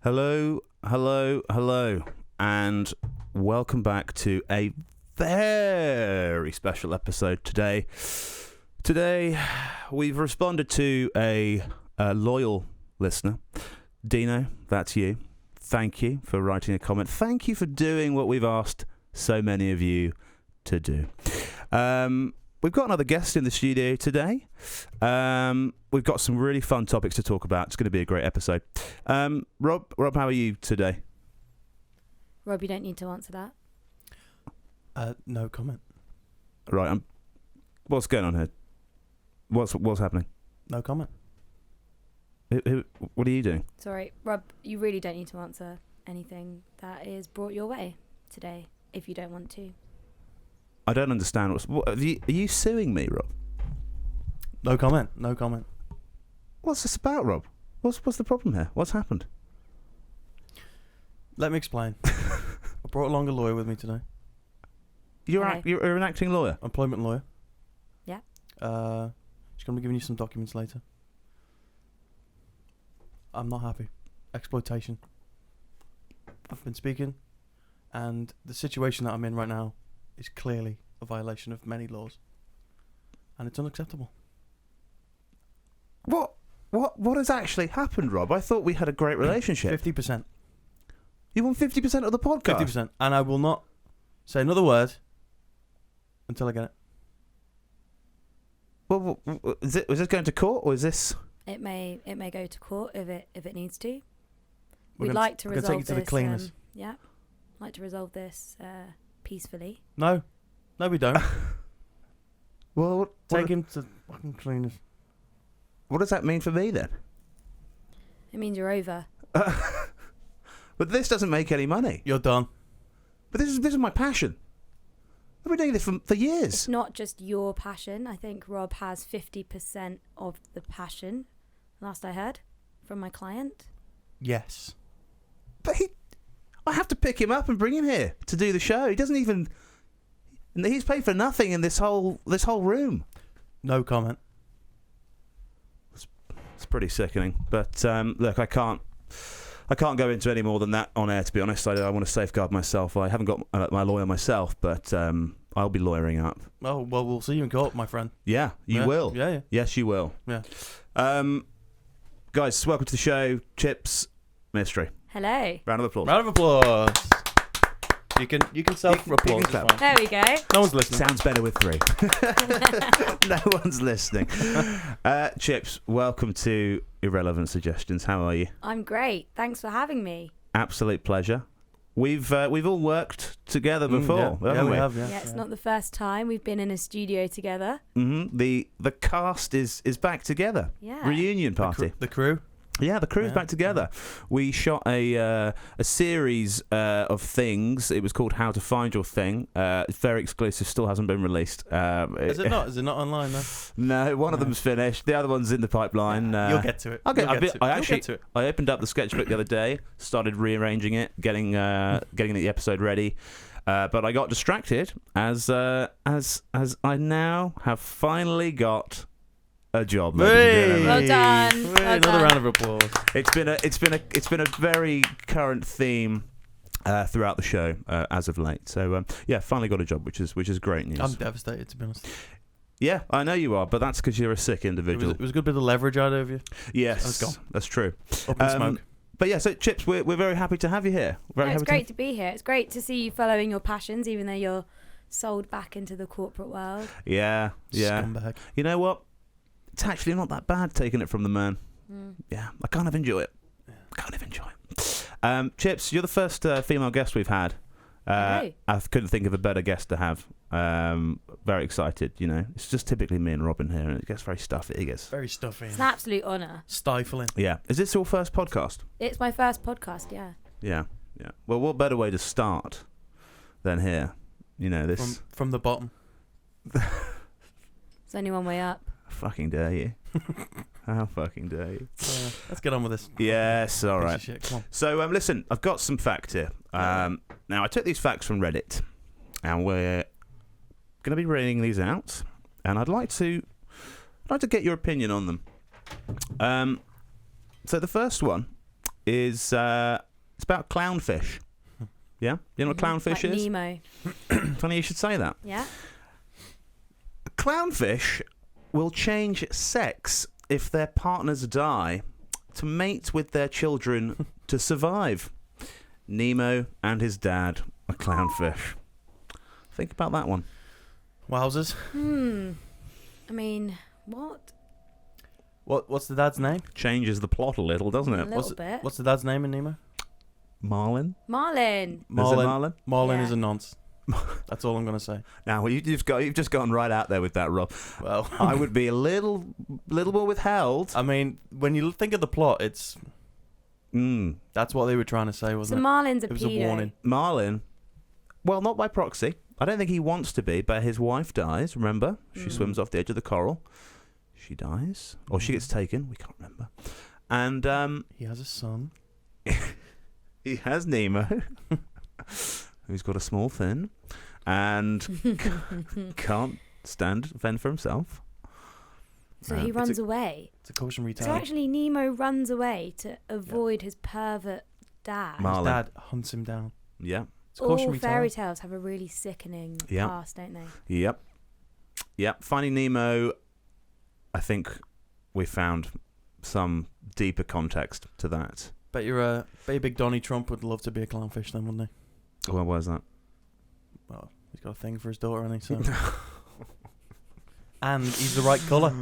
Hello, and welcome back to a very special episode today. Today, we've responded to a loyal listener. Dino, that's you. Thank you for writing a comment. Thank you for doing what we've asked so many of you to do. We've got another guest in the studio today. We've got some really fun topics to talk about. It's going to be a great episode. Rob, how are you today? Rob, you don't need to answer that. No comment. Right. What's going on here? What's happening? No comment. What are you doing? Sorry, Rob, you really don't need to answer anything that is brought your way today if you don't want to. I don't understand. Are you suing me, Rob? No comment. No comment. What's this about, Rob? What's the problem here? What's happened? Let me explain. I brought along a lawyer with me today. You're an acting lawyer? Employment lawyer. Yeah. She's going to be giving you some documents later. I'm not happy. Exploitation. I've been speaking, and the situation that I'm in right now is clearly a violation of many laws, and it's unacceptable. What has actually happened, Rob? I thought we had a great relationship. 50%. You want 50% of the podcast? 50%. And I will not say another word until I get it. Well, is this going to court, or is this? It may go to court if it needs to. We're We'd like to we're gonna resolve take you to this. the cleaners. Yeah, like to resolve this peacefully. No, we don't. Well, Take him to fucking cleaners. What does that mean for me then? It means you're over. But this doesn't make any money. You're done. But this is my passion. I've been doing this for years. It's not just your passion. I think Rob has 50% of the passion, last I heard, from my client. Yes. But I have to pick him up and bring him here to do the show. He doesn't even. He's paid for nothing in this whole room. No comment. It's pretty sickening. But look, I can't go into any more than that on air. To be honest, I want to safeguard myself. I haven't got my lawyer myself, but I'll be lawyering up. Oh well, we'll see you in court, my friend. Yeah, you will. Yeah. Yes, you will. Yeah. Guys, welcome to the show. Chips Mystery. Hello. Round of applause. Round of applause. You can self-applause. clap. It's fine. There we go. No one's listening. Sounds better with three. No one's listening. Chips, welcome to Irrelevant Suggestions. How are you? I'm great. Thanks for having me. Absolute pleasure. We've all worked together before, haven't we? have. Yeah, it's not the first time we've been in a studio together. Mm-hmm. The cast is back together. Yeah. Reunion party. The crew. Yeah, the crew's back together. We shot a series of things. It was called How to Find Your Thing. It's very exclusive. Still hasn't been released. Is it not? Is it not online though? No, one of them's finished. The other one's in the pipeline. You'll get to it. Okay, You'll get to it. I opened up the sketchbook the other day, started rearranging it, getting the episode ready. But I got distracted as I now have finally got a job. Hey! Well done. Hey, Well another done. round of applause. It's been a very current theme throughout the show as of late. So finally got a job, which is great news. I'm devastated, to be honest. Yeah, I know you are, but that's because you're a sick individual. It was a good bit of leverage out of you. Yes, Let's go. that's true. Up in smoke. But yeah, so Chips, we're very happy to have you here. It's great to be here. It's great to see you following your passions, even though you're sold back into the corporate world. Yeah. Scumbag. You know what? It's actually not that bad taking it from the man. Yeah, I kind of enjoy it. Chips, you're the first female guest we've had. I couldn't think of a better guest to have. Very excited, you know. It's just typically me and Robin here, and it gets very stuffy. Very stuffy. It's an absolute honour. Stifling. Yeah. Is this your first podcast? It's my first podcast, yeah. Yeah. Well, what better way to start than here? You know, this... From the bottom. There's only one way up. Fucking dare you. How fucking dare you. Let's get on with this. Yes, all right. Shit. Come on. So, listen, I've got some facts here. Now, I took these facts from Reddit, and we're going to be reading these out, and I'd like to get your opinion on them. So the first one is it's about clownfish. Yeah? You know what clownfish like is? Nemo. Funny you should say that. Yeah. Clownfish will change sex if their partners die to mate with their children to survive. Nemo and his dad are clownfish. Think about that one. Wowzers. I mean, what? What's the dad's name? Changes the plot a little, doesn't A it? little bit. What's the dad's name in Nemo? Marlin? Marlin. Is it Marlin? Marlin Yeah. is a nonce. That's all I'm going to say. Now, you've just gone right out there with that, Rob. Well, I would be a little more withheld. I mean, when you think of the plot, it's that's what they were trying to say, So wasn't it? Marlin's a It was a pedo. warning. Marlin, well, not by proxy. I don't think he wants to be, but his wife dies, remember? She swims off the edge of the coral. She dies. Or she gets taken. We can't remember. And He has a son. he has Nemo, who's got a small fin and can't fend for himself. So he runs away. It's a cautionary So tale. actually, Nemo runs away to avoid his pervert dad. Marlin. His dad hunts him down. Yeah. It's a All cautionary fairy tale. tales have a really sickening Yeah. past, don't they? Yep. Finding Nemo, I think we found some deeper context to that. Bet your big Donnie Trump would love to be a clownfish then, wouldn't he? Well, where's that? Well, he's got a thing for his daughter, hasn't he? So. And he's the right colour.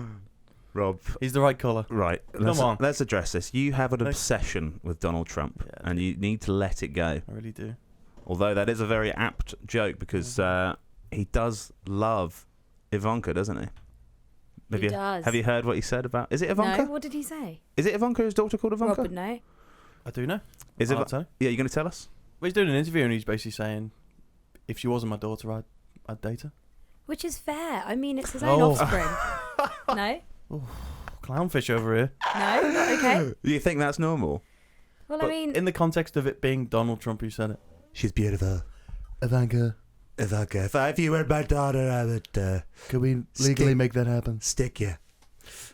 Rob. He's the right colour. Right. Come on. Let's address this. You have an Let's- obsession with Donald Trump, Yeah, and you need to let it go. I really do. Although that is a very apt joke because he does love Ivanka, doesn't he? He does. Have you heard what he said about? Is it Ivanka? No, what did he say? Is it Ivanka? His daughter called Ivanka? Rob would know. I do know. Is it? I'll tell you. Yeah, you're going to tell us? Well, he's doing an interview and he's basically saying, if she wasn't my daughter, I'd date her. Which is fair. I mean, it's his own Oh. offspring. No? Clownfish over here. No? Not okay? Do you think that's normal? Well, But I mean, in the context of it being Donald Trump who said it. She's beautiful. Ivanka, Ivanka, if you were my daughter, I would could we legally make that happen? stick you.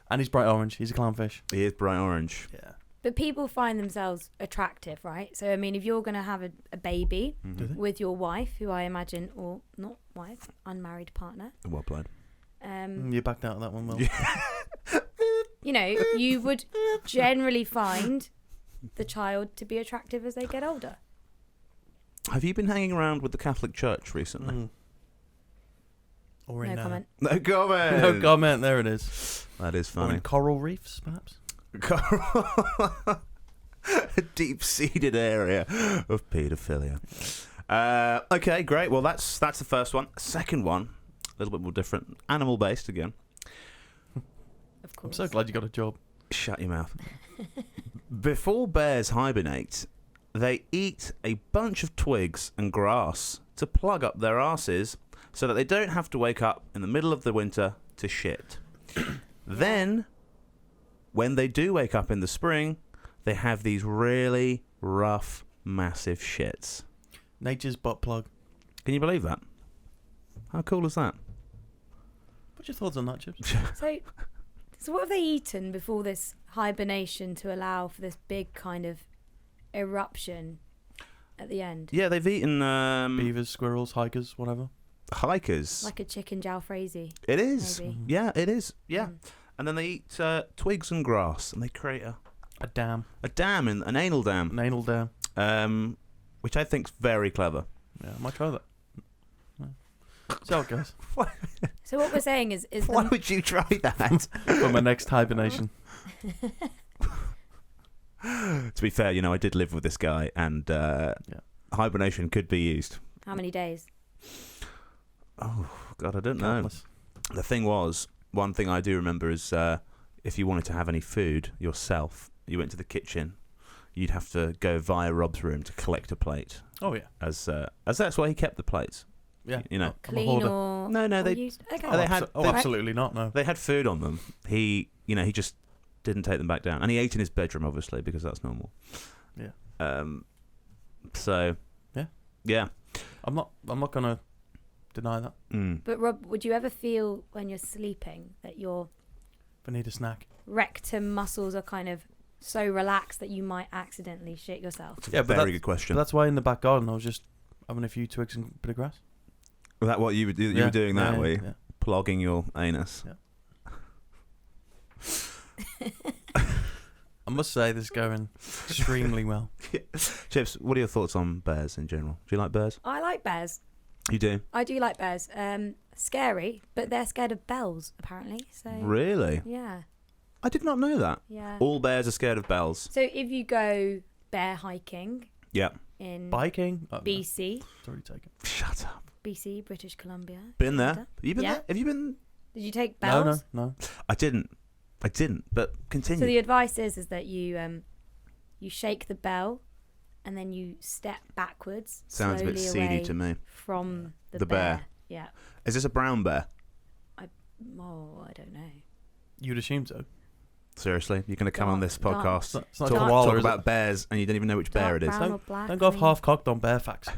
And he's bright orange. He's a clownfish. He is bright orange. Yeah. but people find themselves attractive, right? So, I mean, if you're going to have a baby Do they? with your wife, who I imagine, or not wife, unmarried partner, Well played. You backed out of that one, Will. you know, you would generally find the child to be attractive as they get older. Have you been hanging around with the Catholic Church recently? Mm. Or in, No comment. No comment. No comment. There it is. That is Or funny. in coral reefs, perhaps. A deep-seated area of paedophilia. Okay, great. Well, that's the first one. Second one, a little bit more different, animal-based again. Of I'm course. so glad you got a job. Shut your mouth. Before bears hibernate, they eat a bunch of twigs and grass to plug up their arses so that they don't have to wake up in the middle of the winter to shit. Then, when they do wake up in the spring, they have these really rough, massive shits. Nature's butt plug. Can you believe that? How cool is that? What's your thoughts on that, Chips? So what have they eaten before this hibernation to allow for this big kind of eruption at the end? Yeah, they've eaten Beavers, squirrels, hikers, whatever. hikers. Like a chicken jalfrezi. It is. maybe. Yeah, it is. Yeah. Mm. And then they eat twigs and grass, and they create A dam. a dam, an anal dam, An anal dam. which I think's very clever. Yeah, I might try that. See how it goes. So what we're saying is Why the, would you try that? For my next hibernation. To be fair, I did live with this guy, and hibernation could be used. how many days? Oh, God, I don't know. Countless. The thing was, one thing I do remember is if you wanted to have any food yourself, you went to the kitchen, you'd have to go via Rob's room to collect a plate, Oh, yeah. as that's where he kept the plates. Yeah. You know. I'm a Clean hoarder. or No, or they- used? Okay. they had- they- absolutely not, no. They had food on them. He just didn't take them back down, and he ate in his bedroom, obviously, because that's normal. Yeah. So. Yeah. Yeah. I'm not going to deny that. Mm. But Rob, would you ever feel when you're sleeping that your If I need a snack. rectum muscles are kind of so relaxed that you might accidentally shit yourself? It's a very good question. But that's why in the back garden I was just having a few twigs and a bit of grass. Was that what you were, you were doing that way? Yeah. Plogging your anus? Yeah. I must say this is going extremely well. Chips, what are your thoughts on bears in general? Do you like bears? I like bears. You do? I do like bears. Scary, but they're scared of bells, apparently. So Really? yeah. I did not know that. Yeah. All bears are scared of bells. So if you go bear hiking Yeah. in Biking? Oh, no. BC, It's already taken. Shut up. BC, British Columbia. Been there? Canada. Have you been Yeah. there? Have you been? Did you take bells? No. I didn't. But continue. So the advice is that you shake the bell, and then you step backwards. Sounds a bit slowly seedy away to me. from the The bear. Yeah. Is this a brown bear? Oh, I don't know. You'd assume so. Seriously? You're going to come on this Dark- podcast, It's not talk, like a Dark- koala, talk is about it? bears, and you don't even know which bear it is? Brown or black? Don't go off I mean, half-cocked on bear facts.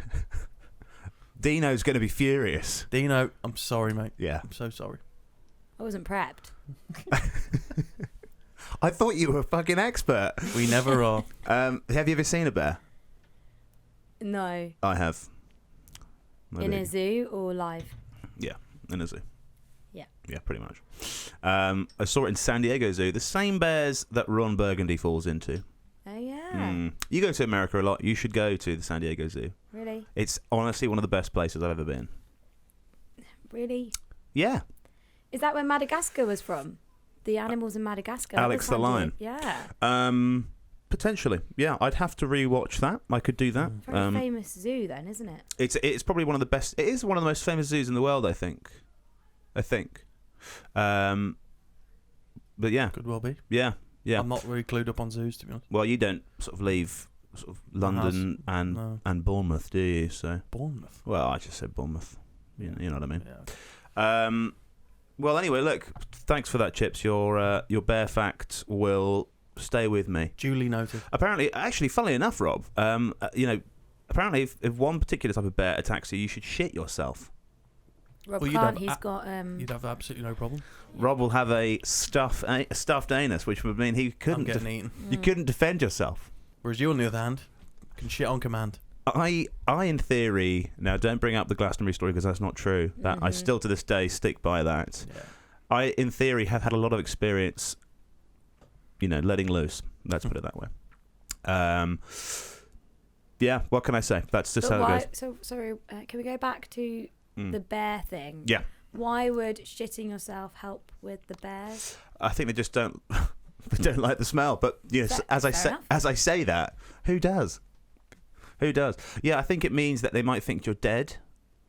Dino's going to be furious. Dino, I'm sorry, mate. Yeah. I'm so sorry. I wasn't prepped. I thought you were a fucking expert. We never are. Have you ever seen a bear? No. I have. In a zoo or live? In a zoo. Yeah. Yeah, pretty much. I saw it in San Diego Zoo. The same bears that Ron Burgundy falls into. Oh yeah. You go to America a lot. You should go to the San Diego Zoo. Really? It's honestly one of the best places I've ever been. Really? Yeah. Is that where Madagascar was from? The animals in Madagascar. Alex the lion. Yeah. Potentially. Yeah, I'd have to rewatch that. I could do that. Very famous zoo then, isn't it? It's probably one of the best. It is one of the most famous zoos in the world, I think. But yeah. Could well be. Yeah. I'm not really clued up on zoos, to be honest. Well, you don't sort of leave sort of London and Bournemouth, do you? So Bournemouth. well, I just said Bournemouth. You know what I mean. Yeah. Well, anyway, look. Thanks for that, Chips. Your bear fact will stay with me. Duly noted. Apparently, actually, funnily enough, Rob. Apparently, if one particular type of bear attacks you, you should shit yourself. Rob Well, you'd can't. have He's got. You'd have absolutely no problem. Rob will have a stuffed anus, which would mean he I'm couldn't. getting eaten. You couldn't defend yourself. Whereas you, on the other hand, can shit on command. I, in theory, now don't bring up the Glastonbury story because that's not true. That I still to this day stick by that. Yeah. I, in theory, have had a lot of experience, letting loose. Let's put it that way. Yeah, what can I say? That's just But how why, it goes. So sorry. Can we go back to the bear thing? Yeah. Why would shitting yourself help with the bears? I think they just don't. They don't like the smell. But yes, Fair enough. as I say that, who does? Who does? Yeah, I think it means that they might think you're dead,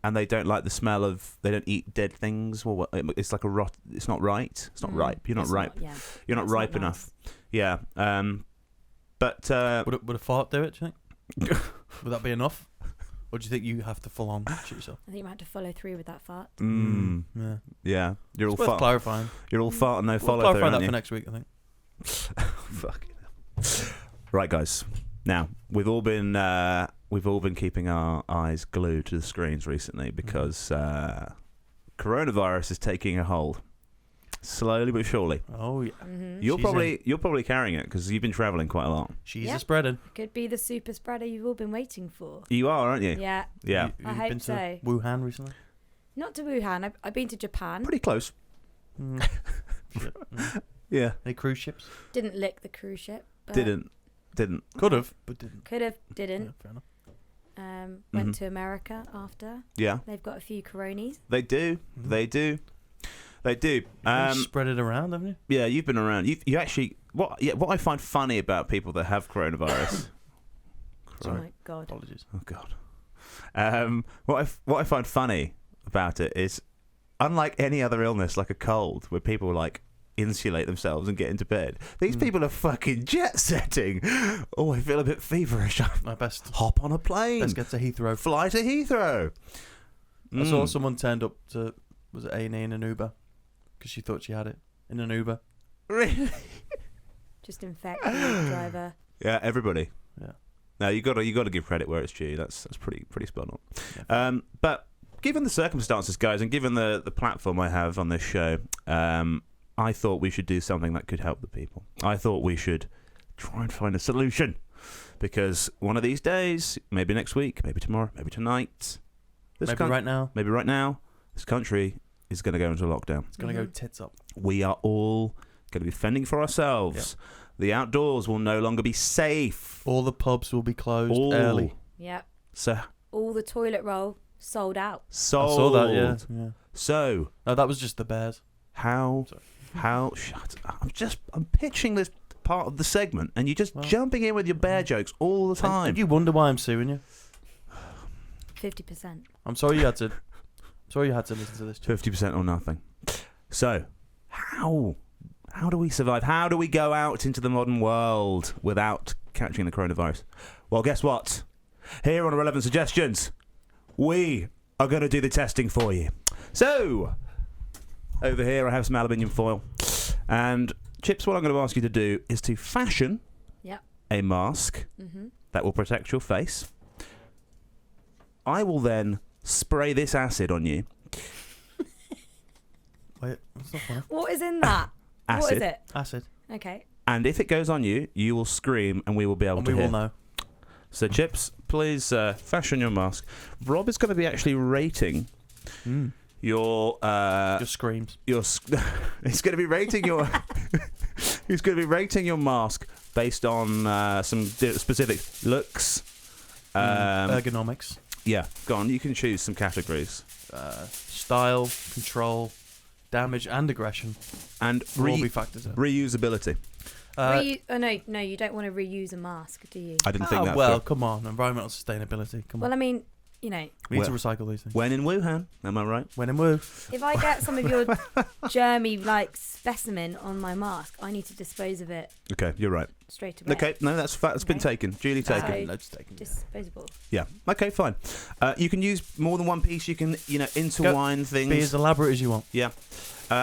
and they don't like the smell of. They don't eat dead things. Well, it's like a rot. It's not right. It's not ripe. You're not ripe. You're not That's ripe not enough. Yeah. But Would a fart do it, do you think? Would that be enough? Or do you think you have to full on shit yourself? I think you might have to follow through with that fart. Yeah. Yeah. You're It's all worth fart. clarifying. You're all fart and no We'll follow clarify through, that aren't for you? next week, I think. Fuck. Right, guys. Now we've all been keeping our eyes glued to the screens recently because coronavirus is taking a hold, slowly but surely. Oh yeah. Mm-hmm. You're probably carrying it because you've been travelling quite a lot. She's Yeah. a spreading. Could be the super spreader you've all been waiting for. You are, aren't you? Yeah. Yeah. You've I been hope to so. Wuhan recently? Not to Wuhan. I've been to Japan. Pretty close. Shit. Yeah. Any cruise ships? Didn't lick the cruise ship. But Didn't. Could have, but didn't. Could have. Yeah, Didn't. fair enough. Went to America after. Yeah. They've got a few coronies. They do. Mhm. They do. They do. You've spread it around, haven't you? Yeah, you've been around. You actually what I find funny about people that have coronavirus. Oh my god. Apologies. Oh god. What I find funny about it is, unlike any other illness like a cold, where people like insulate themselves and get into bed, these people are fucking jet setting. Oh, I feel a bit feverish. My best. Hop on a plane. Let's get to Heathrow. Fly to Heathrow. I saw someone turned up to, was it A&E in an Uber? Because she thought she had it in an Uber. Really? Just infect the driver. Yeah, everybody. Yeah. No, you got to give credit where it's due. That's pretty spot on. Yeah. But given the circumstances, guys, and given the platform I have on this show, I thought we should do something that could help the people. I thought we should try and find a solution. Because one of these days, maybe next week, maybe tomorrow, maybe tonight, Maybe right now, this country is going to go into lockdown. it's going to go tits up. We are all going to be fending for ourselves. The outdoors will no longer be safe. All the pubs will be closed early. Yep. So All the toilet roll sold out. sold. I saw that, yeah. So No, that was just the Bears. shut up. I'm pitching this part of the segment and you're just jumping in with your bear jokes all the time. And you wonder why I'm suing you. 50%. I'm sorry you had to. Sorry you had to listen to this. 50% or nothing. So, how do we survive? How do we go out into the modern world without catching the coronavirus? Well, guess what? Here on Irrelevant Suggestions, we are going to do the testing for you. So, over here I have some aluminium foil. And, Chips, what I'm going to ask you to do is to fashion a mask that will protect your face. I will then spray this acid on you. Wait, that's not funny. What is in that? Acid. What is it? Acid. Okay. And if it goes on you, you will scream and we will be able And to we hear. will know. So, Chips, please fashion your mask. Rob is going to be actually rating your screams. he's going to be rating your he's going to be rating your mask based on some specific looks. Ergonomics. Yeah, go on. You can choose some categories. Style, control, damage, and aggression. And will all be factors in. reusability. No, you don't want to reuse a mask, do you? I didn't think that. Well, come on. Environmental sustainability. Come on. Well, I mean, you know. We need to recycle these things. When in Wuhan, am I right? When in Wu. If I get some of your germy specimen on my mask, I need to dispose of it Okay, you're right. straight away. Okay, no, that's been taken. Duly taken. So, disposable. Yeah. Okay, fine. You can use more than one piece. You can, intertwine things. Be as elaborate as you want. Yeah.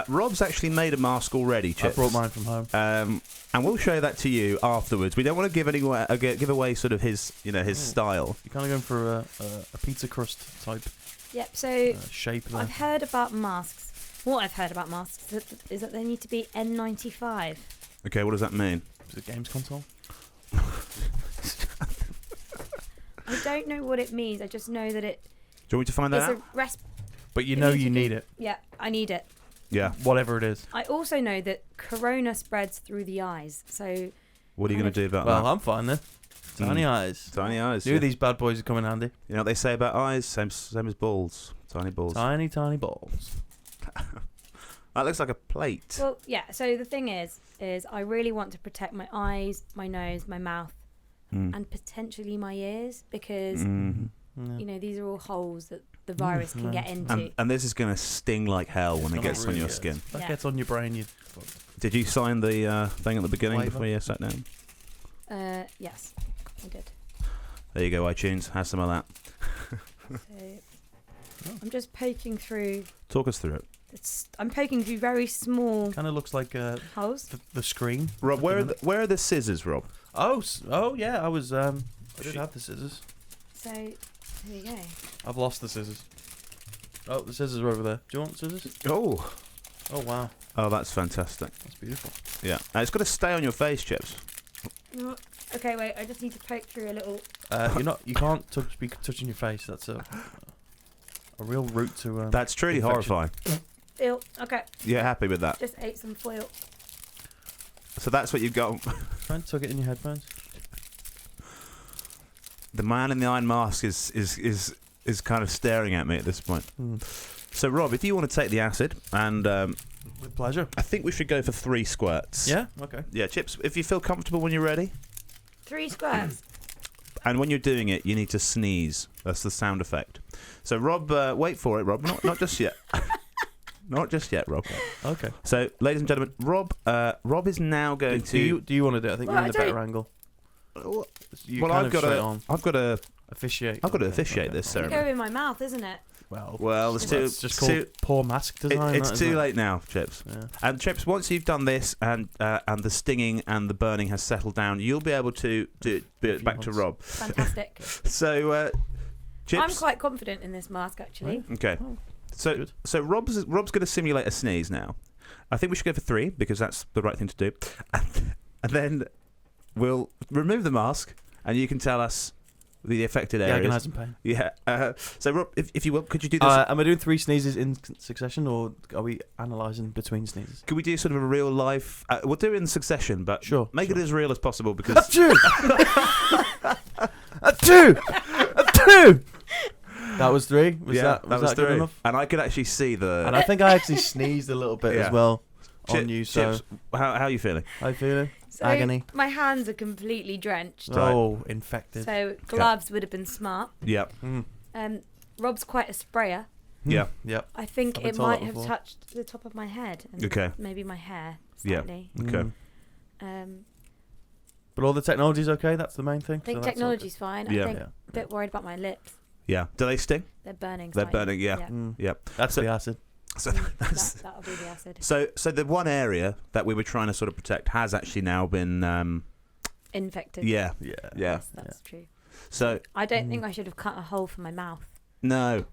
Rob's actually made a mask already, Chips. I brought mine from home. And we'll show that to you afterwards. We don't want to give away sort of his style. You're kind of going for a pizza crust type Yep. So shape there. I've heard about masks. What I've heard about masks is that they need to be N95. Okay, what does that mean? Is it games console? I don't know what it means. I just know that Do you want me to find that out? But you know you need it. Yeah, I need it. Yeah. Whatever it is. I also know that corona spreads through the eyes. So What are you going to do about Well, that? I'm fine then. Tiny eyes. Tiny eyes. Knew these bad boys would come in handy. You know what they say about eyes? Same as balls. Tiny balls. Tiny, tiny balls. That looks like a plate. well, yeah. So the thing is I really want to protect my eyes, my nose, my mouth, and potentially my ears because these are all holes that the virus can get into. And this is going to sting like hell when it gets on your skin. If that gets on your brain, you. Did you sign the thing at the beginning Waiver. before you sat down? Yes, I did. There you go, iTunes. Have some of that. So I'm just poking through. Talk us through it. I'm poking through very small Kind of looks like holes. the screen. Rob, where are the scissors, Rob? Oh yeah. I was I did have the scissors. So here you go. I've lost the scissors. Oh, the scissors are over there. Do you want scissors? Oh. Oh wow, Oh, that's fantastic. that's beautiful. Yeah. It's got to stay on your face, Chips. You know what? Okay, wait. I just need to poke through a little. You can't be touching your face. That's a real route to. That's truly infection. horrifying. Ew. Okay. You're happy with that? Just ate some foil. So that's what you've got. Try and tuck it in your headphones. The man in the iron mask is kind of staring at me at this point. So, Rob, if you want to take the acid, and With pleasure. I think we should go for 3 squirts. Yeah. Okay. Yeah, Chips, if you feel comfortable when you're ready. 3 squares. And when you're doing it, you need to sneeze. That's the sound effect. So, Rob, wait for it, Rob. Not just yet. Not just yet, Rob. Okay. So, ladies and gentlemen, Rob is now going to. Do you want to do it? I think Well, you're in a better angle. Well, I've got to officiate. I've got to officiate this Go ceremony. in my mouth, isn't it? Well, it's It's just called poor mask design. It's too late now, Chips. Yeah. And Chips, once you've done this and the stinging and the burning has settled down, you'll be able to do it back to Rob. Fantastic. So, Chips. I'm quite confident in this mask, actually. Okay. Oh, So good. Rob's going to simulate a sneeze now. I think we should go for 3 because that's the right thing to do. And then we'll remove the mask, and you can tell us the affected areas. Agonising pain. Yeah. So, Rob, if you will, could you do this? Am I doing 3 sneezes in succession, or are we analysing between sneezes? Could we do sort of a real life? We'll do it in succession, but make it as real as possible because. Achoo! Achoo! Achoo! That was 3. Was that good 3 enough? And I could actually see the. And I think I actually sneezed a little bit as well on you. So Chips, how are you feeling? how you feeling? So Agony. my hands are completely drenched. Right. Oh, infected. So gloves would have been smart. Yep. Rob's quite a sprayer. Yeah. Yep. I think I've been it told might that have before. touched the top of my head. And Okay. Maybe my hair Yeah. slightly. Okay. But all the technology's okay. That's the main thing. I think so that's all technology's fine. Yeah. I think good. a bit worried about my lips. Yeah. Do they sting? They're burning. They're slightly. burning. Yeah. Yeah. Yep. That's the acid. So That'll be the acid. So the one area that we were trying to sort of protect has actually now been. Infected. Yeah. Yeah. Yeah. Yes, that's true. So I don't think I should have cut a hole for my mouth. no.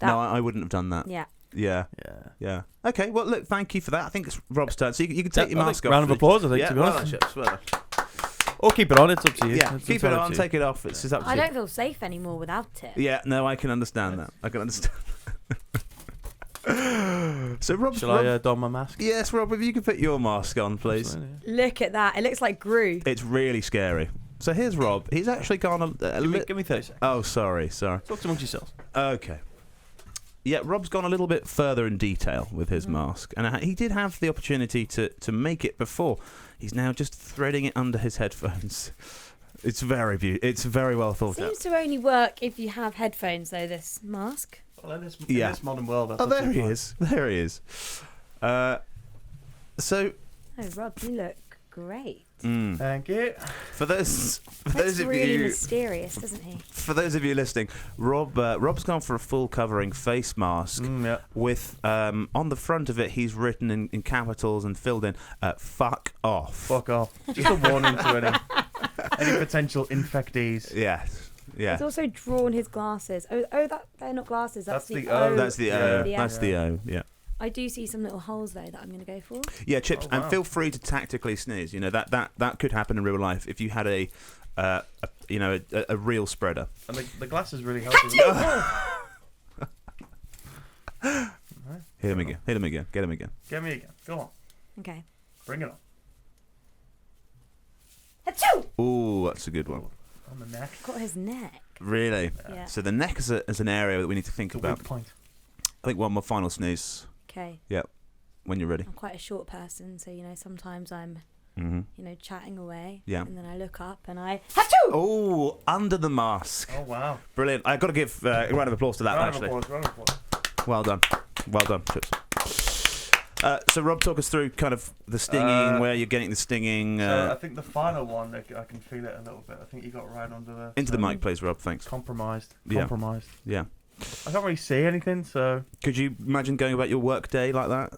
No, I wouldn't have done that. Yeah. Yeah. Yeah. Yeah. Okay. Well, look. Thank you for that. I think it's Rob's turn. So you can take your I mask think off. round of applause, I think, Yeah. to be Well honest. done, Chips. Well done. Or keep it on. It's up to you. Yeah. It's Keep it entirely up on. to you. Take it off. It's up to I you. don't feel safe anymore without it. Yeah. No, I can understand that. I can understand. So Rob, Shall I don my mask? yes, Rob, if you could put your mask on, please. Absolutely, yeah. Look at that. It looks like Gru. It's really scary. So here's Rob. He's actually gone a Give me 30 seconds. Oh, sorry. Talk amongst yourselves. Okay. Yeah, Rob's gone a little bit further in detail with his mask, and he did have the opportunity to make it before. He's now just threading it under his headphones. It's very It's very well thought out. Seems to only work if you have headphones, though, this mask. Well, in this modern world, that's Oh, there absolutely he fine. is. There he is. So. Oh, Rob, you look great. Thank you. For those Looks of really you, mysterious, doesn't he? for those of you listening, Rob's gone for a full covering face mask Yeah. with on the front of it he's written in capitals and filled in "fuck off." Fuck off. Just a warning to any potential infectees. Yes. Yeah. He's also drawn his glasses. Oh, they're not glasses. That's, That's the the O. O. That's the O. Yeah. The That's the O. Yeah. I do see some little holes though that I'm going to go for. Yeah, Chips, Oh, and wow. feel free to tactically sneeze. You know that could happen in real life if you had a real spreader. And the glasses really help. Hit him again. Hit him again. Get him again. Get me again. Go on. Okay. Bring it on. Achoo! Ooh, that's a good one. On the neck. Got his neck. Really. Yeah. So the neck is an area that we need to think The about. weak point. I think one more final sneeze. Okay. When you're ready. I'm quite a short person, so sometimes I'm chatting away. Yeah. And then I look up and I achoo! Oh, under the mask. Oh, wow. Brilliant. I've got to give a round of applause to that, Round of actually. applause, round of applause. Well done. Well done, Chips. So, Rob, talk us through kind of the stinging, where you're getting the stinging. So I think the final one, I can feel it a little bit. I think you got right under the... Into the mic, please, Rob. Thanks. Compromised. Yeah. Compromised. Yeah. I can't really see anything, so... Could you imagine going about your work day like that?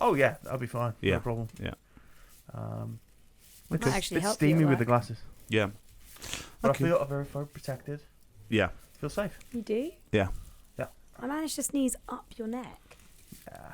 Oh, yeah. That'll be fine. Yeah. No problem. Yeah. Might It's actually bit help you at steamy with the work. glasses. Yeah. But Okay. I feel very, very protected. Yeah. Feel safe. You do? Yeah. Yeah. I managed to sneeze up your neck. Yeah.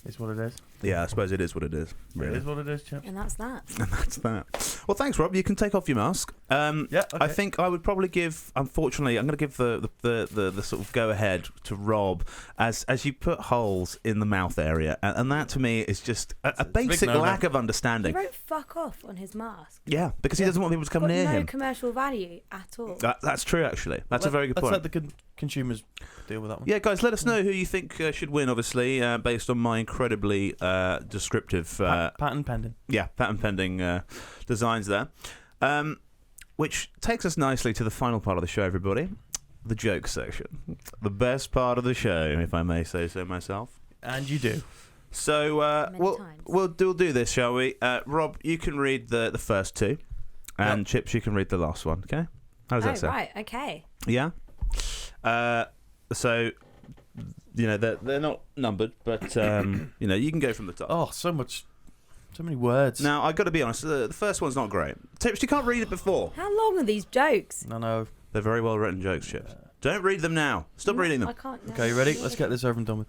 It's what it is. Yeah, I suppose it is what it is. It Really. is what it is, chaps. And that's that. And that's that. Well, thanks, Rob. You can take off your mask. Yeah, okay. I think I would probably give. Unfortunately, I'm going to give the sort of go ahead to Rob as you put holes in the mouth area, and that to me is just a big basic no-no. lack of He understanding. wrote "fuck off" on his mask. Yeah, because he doesn't want people to come Got near no him. commercial value at all. That's true, actually. That's a very good Let's point. let the consumers deal with that one. Yeah, guys, let us know who you think should win. Obviously, based on my incredibly descriptive, Patent pending. patent pending designs there. Which takes us nicely to the final part of the show, everybody. The joke section. The best part of the show, if I may say so myself. And you do. So Many we'll times. we'll do this, shall we? Rob, you can read the first two, and Yep. Chips, you can read the last one. Okay? How does that sound? Right, okay. Yeah. So they're not numbered, but you can go from the top. Oh, so many words. Now I got to be honest. The first one's not great. Tips, you can't read it before. How long are these jokes? No. They're very well written jokes, Chips. Don't read them now. Stop reading I them. can't. No. Okay, you ready? Let's get this over and done with.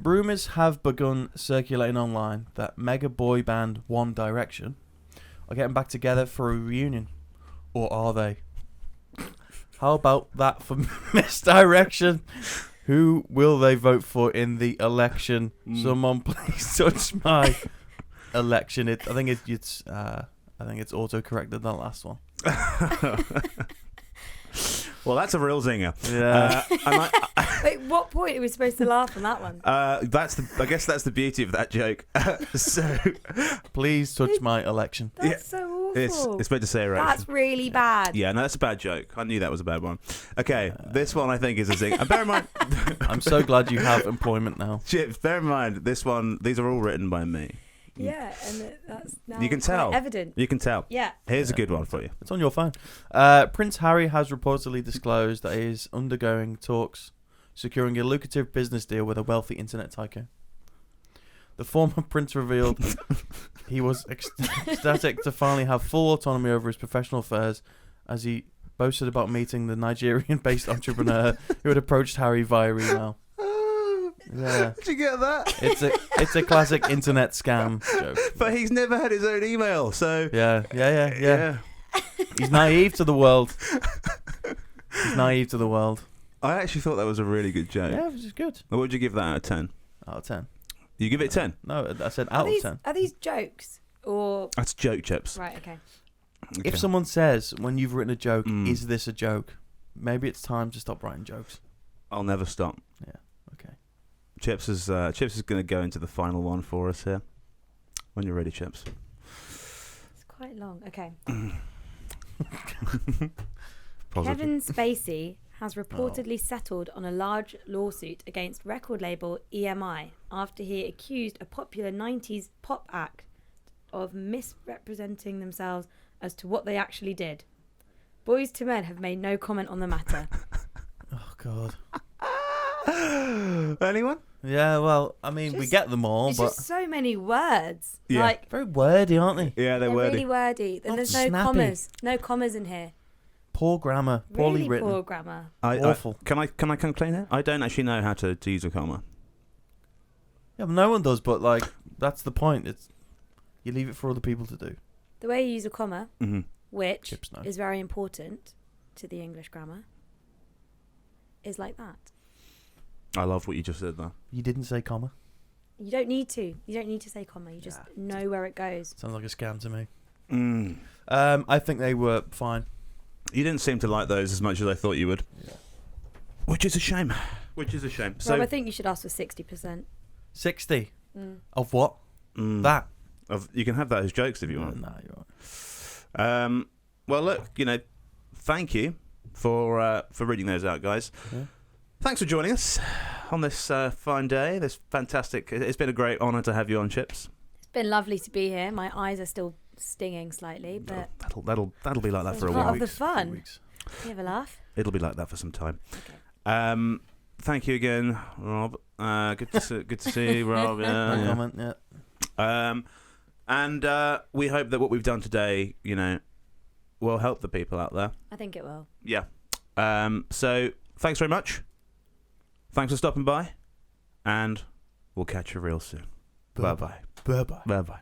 Rumours have begun circulating online that mega boy band One Direction are getting back together for a reunion. Or are they? How about that for misdirection? Who will they vote for in the election? Someone please touch my election. I think it's auto-corrected that last one. Well, that's a real zinger. Yeah. Wait, what point are we supposed to laugh on that one? I guess that's the beauty of that joke. So, please touch my election. That's so awful. it's meant to say erection. That's really bad. Yeah, no, that's a bad joke. I knew that was a bad one. Okay, this one I think is a zinger. And bear in mind, I'm so glad you have employment now. Chips, bear in mind, these are all written by me. Yeah, and that's now You can tell. evident. You can tell. Yeah. Here's a good one for you. It's on your phone. Prince Harry has reportedly disclosed that he is undergoing talks securing a lucrative business deal with a wealthy internet tycoon. The former prince revealed he was ecstatic to finally have full autonomy over his professional affairs as he boasted about meeting the Nigerian-based entrepreneur who had approached Harry via email. Yeah. Did you get that? It's a classic internet scam joke. But he's never had his own email, so... Yeah. He's naive to the world. I actually thought that was a really good joke. Yeah, which is good. What would you give that out of 10? Out of 10. You give it 10? No, I said out of 10. Are these jokes or... That's joke, Chips. Right, okay. Okay. If someone says, when you've written a joke, is this a joke? Maybe it's time to stop writing jokes. I'll never stop. Yeah, okay. Chips is going to go into the final one for us here. When you're ready, Chips. It's quite long. Okay. Positive. Kevin Spacey has reportedly settled on a large lawsuit against record label EMI after he accused a popular 90s pop act of misrepresenting themselves as to what they actually did. Boys to Men have made no comment on the matter. Oh, God. Anyone? Yeah, well, I mean, we get them all, It's but... just so many words. Yeah. Like, very wordy, aren't they? Yeah, they're wordy. really wordy. And there's no snappy. commas. No commas in here. Poor grammar. Poorly Really written. poor grammar. Awful. Can I complain here? I don't actually know how to use a comma. Yeah, but no one does, but, like, that's the point. It's you leave it for other people to do. The way you use a comma, which Chips know. is very important to the English grammar, is like that. I love what you just said there. You didn't say comma? You don't need to. You don't need to say comma. You just know where it goes. Sounds like a scam to me. Mm. I think they were fine. You didn't seem to like those as much as I thought you would. Yeah. Which is a shame. So I think you should ask for 60%. 60? Of what? That? You can have that as jokes if you want. No, you're right. Well, look, thank you for reading those out, guys. Yeah. Thanks for joining us on this fine day. This fantastic. It's been a great honour to have you on, Chips. It's been lovely to be here. My eyes are still stinging slightly, but That'll be like that for a part week. of the fun. You have a laugh. It'll be like that for some time. Okay. Thank you again, Rob. Good to see you, Rob. No comment, yeah. And we hope that what we've done today, will help the people out there. I think it will. Yeah. So thanks very much. Thanks for stopping by, and we'll catch you real soon. Bye bye. Bye-bye. Bye bye.